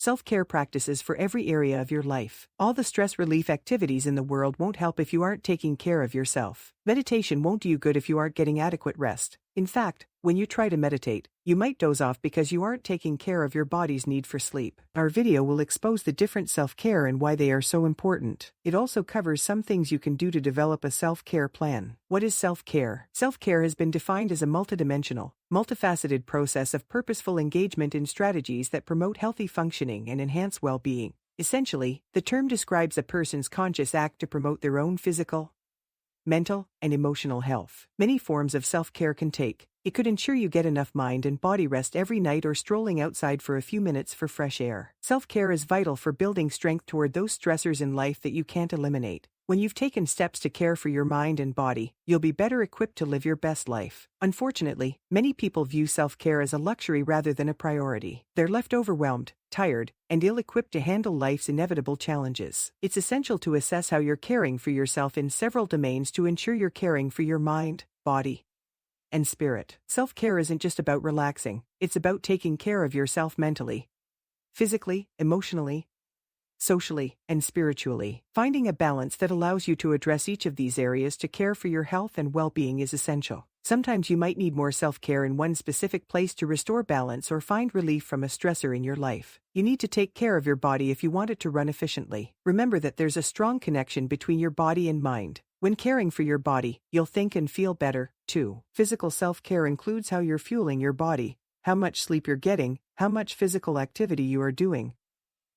self-care practices for every area of your life. All the stress relief activities in the world won't help if you aren't taking care of yourself. Meditation won't do you good if you aren't getting adequate rest. In fact, when you try to meditate, you might doze off because you aren't taking care of your body's need for sleep. Our video will expose the different self-care and why they are so important. It also covers some things you can do to develop a self-care plan. What is self-care? Self-care has been defined as a multidimensional, multifaceted process of purposeful engagement in strategies that promote healthy functioning and enhance well-being. Essentially, the term describes a person's conscious act to promote their own physical, mental, and emotional health. Many forms of self-care can take. It could ensure you get enough mind and body rest every night or strolling outside for a few minutes for fresh air. Self-care is vital for building strength toward those stressors in life that you can't eliminate. When you've taken steps to care for your mind and body, you'll be better equipped to live your best life. Unfortunately, many people view self-care as a luxury rather than a priority. They're left overwhelmed, tired, and ill-equipped to handle life's inevitable challenges. It's essential to assess how you're caring for yourself in several domains to ensure you're caring for your mind, body, and spirit. Self-care isn't just about relaxing, it's about taking care of yourself mentally, physically, emotionally, socially, and spiritually. Finding a balance that allows you to address each of these areas to care for your health and well-being is essential. Sometimes you might need more self-care in one specific place to restore balance or find relief from a stressor in your life. You need to take care of your body if you want it to run efficiently. Remember that there's a strong connection between your body and mind. When caring for your body, you'll think and feel better, too. Physical self-care includes how you're fueling your body, how much sleep you're getting, how much physical activity you are doing,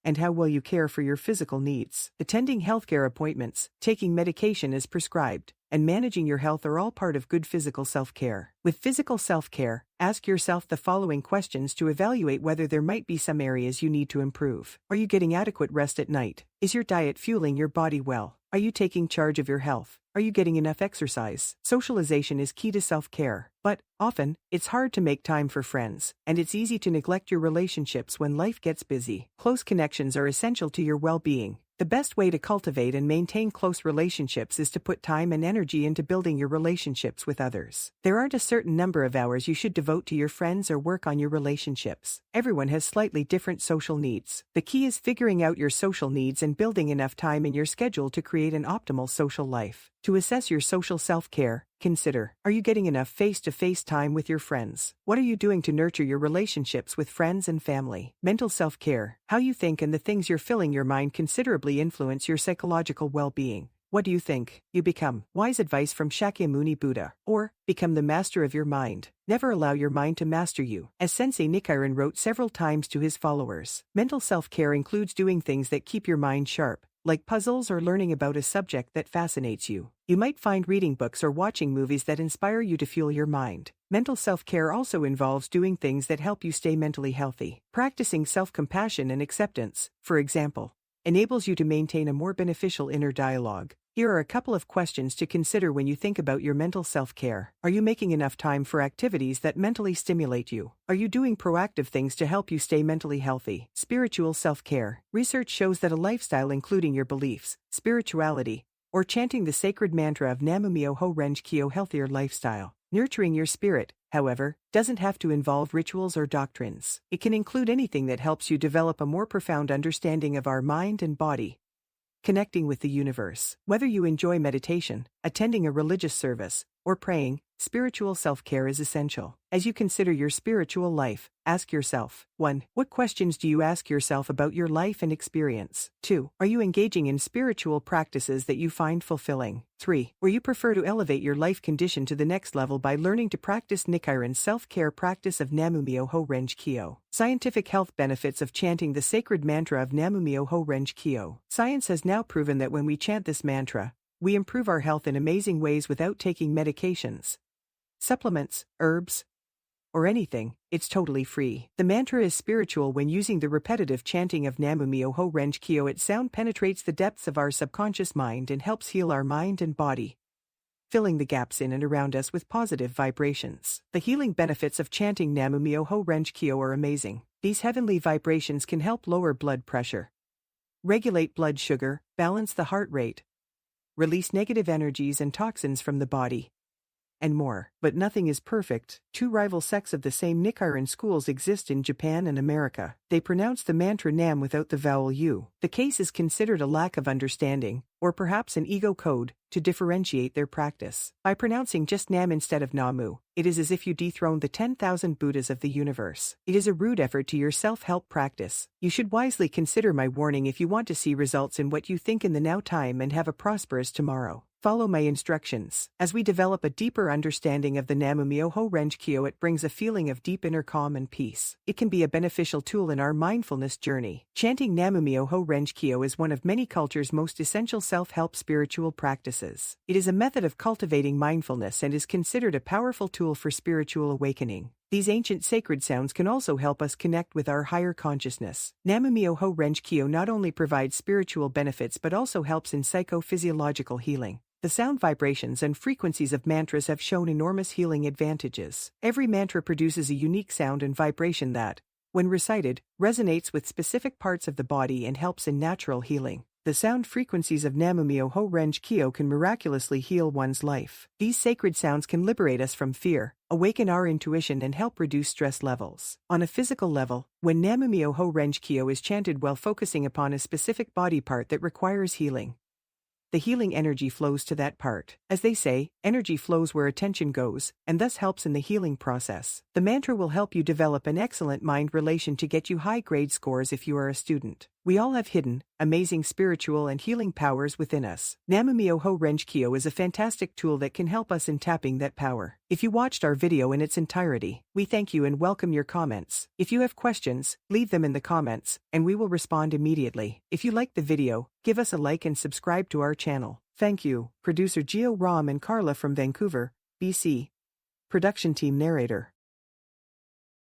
and how well you care for your physical needs. Attending healthcare appointments, taking medication as prescribed, and managing your health are all part of good physical self-care. With physical self-care, ask yourself the following questions to evaluate whether there might be some areas you need to improve. Are you getting adequate rest at night? Is your diet fueling your body well? Are you taking charge of your health? Are you getting enough exercise? Socialization is key to self-care, but often, it's hard to make time for friends, and it's easy to neglect your relationships when life gets busy. Close connections are essential to your well-being. The best way to cultivate and maintain close relationships is to put time and energy into building your relationships with others. There aren't a certain number of hours you should devote to your friends or work on your relationships. Everyone has slightly different social needs. The key is figuring out your social needs and building enough time in your schedule to create an optimal social life. To assess your social self-care, consider: are you getting enough face-to-face time with your friends? What are you doing to nurture your relationships with friends and family? Mental self-care: how you think and the things you're filling your mind considerably influence your psychological well-being. What do you think? You become. Wise advice from Shakyamuni Buddha. Or, become the master of your mind. Never allow your mind to master you. As Sensei Nichiren wrote several times to his followers, mental self-care includes doing things that keep your mind sharp, like puzzles or learning about a subject that fascinates you. You might find reading books or watching movies that inspire you to fuel your mind. Mental self-care also involves doing things that help you stay mentally healthy. Practicing self-compassion and acceptance, for example, enables you to maintain a more beneficial inner dialogue. Here are a couple of questions to consider when you think about your mental self-care. Are you making enough time for activities that mentally stimulate you? Are you doing proactive things to help you stay mentally healthy? Spiritual self-care. Research shows that a lifestyle including your beliefs, spirituality, or chanting the sacred mantra of Namumyo Renge Kyo healthier lifestyle. Nurturing your spirit, however, doesn't have to involve rituals or doctrines. It can include anything that helps you develop a more profound understanding of our mind and body. Connecting with the universe. Whether you enjoy meditation, attending a religious service, or praying, spiritual self-care is essential. As you consider your spiritual life, ask yourself: 1. What questions do you ask yourself about your life and experience? 2. Are you engaging in spiritual practices that you find fulfilling? 3. Where you prefer to elevate your life condition to the next level by learning to practice Nichiren's self-care practice of Namumyo Renge Kyo. Scientific health benefits of chanting the sacred mantra of Namumyo Renge Kyo. Science has now proven that when we chant this mantra, we improve our health in amazing ways without taking medications, supplements, herbs, or anything. It's totally free. The mantra is spiritual. When using the repetitive chanting of Namumyo Renge Kyo, its sound penetrates the depths of our subconscious mind and helps heal our mind and body, filling the gaps in and around us with positive vibrations. The healing benefits of chanting Namumyo Renge Kyo are amazing. These heavenly vibrations can help lower blood pressure, regulate blood sugar, balance the heart rate, release negative energies and toxins from the body, and more. But nothing is perfect. Two rival sects of the same Nichiren schools exist in Japan and America. They pronounce the mantra Nam without the vowel U. The case is considered a lack of understanding, or perhaps an ego code, to differentiate their practice. By pronouncing just Nam instead of Namu, it is as if you dethroned the 10,000 Buddhas of the universe. It is a rude effort to your self-help practice. You should wisely consider my warning if you want to see results in what you think in the now time and have a prosperous tomorrow. Follow my instructions. As we develop a deeper understanding of the Namu-myoho Renge Kyo, it brings a feeling of deep inner calm and peace. It can be a beneficial tool in our mindfulness journey. Chanting Namu-myoho Renge Kyo is one of many cultures' most essential self-help spiritual practices. It is a method of cultivating mindfulness and is considered a powerful tool for spiritual awakening. These ancient sacred sounds can also help us connect with our higher consciousness. Namu-myoho Renge Kyo not only provides spiritual benefits but also helps in psychophysiological healing. The sound vibrations and frequencies of mantras have shown enormous healing advantages. Every mantra produces a unique sound and vibration that, when recited, resonates with specific parts of the body and helps in natural healing. The sound frequencies of Namu-myoho Renge Kyo can miraculously heal one's life. These sacred sounds can liberate us from fear, awaken our intuition and help reduce stress levels. On a physical level, when Namu-myoho Renge Kyo is chanted while focusing upon a specific body part that requires healing, the healing energy flows to that part. As they say, energy flows where attention goes, and thus helps in the healing process. The mantra will help you develop an excellent mind relation to get you high grade scores if you are a student. We all have hidden, amazing spiritual and healing powers within us. Namu-myoho Renge Kyo is a fantastic tool that can help us in tapping that power. If you watched our video in its entirety, we thank you and welcome your comments. If you have questions, leave them in the comments, and we will respond immediately. If you liked the video, give us a like and subscribe to our channel. Thank you. Producer Gio Ram and Carla from Vancouver, BC. Production team narrator.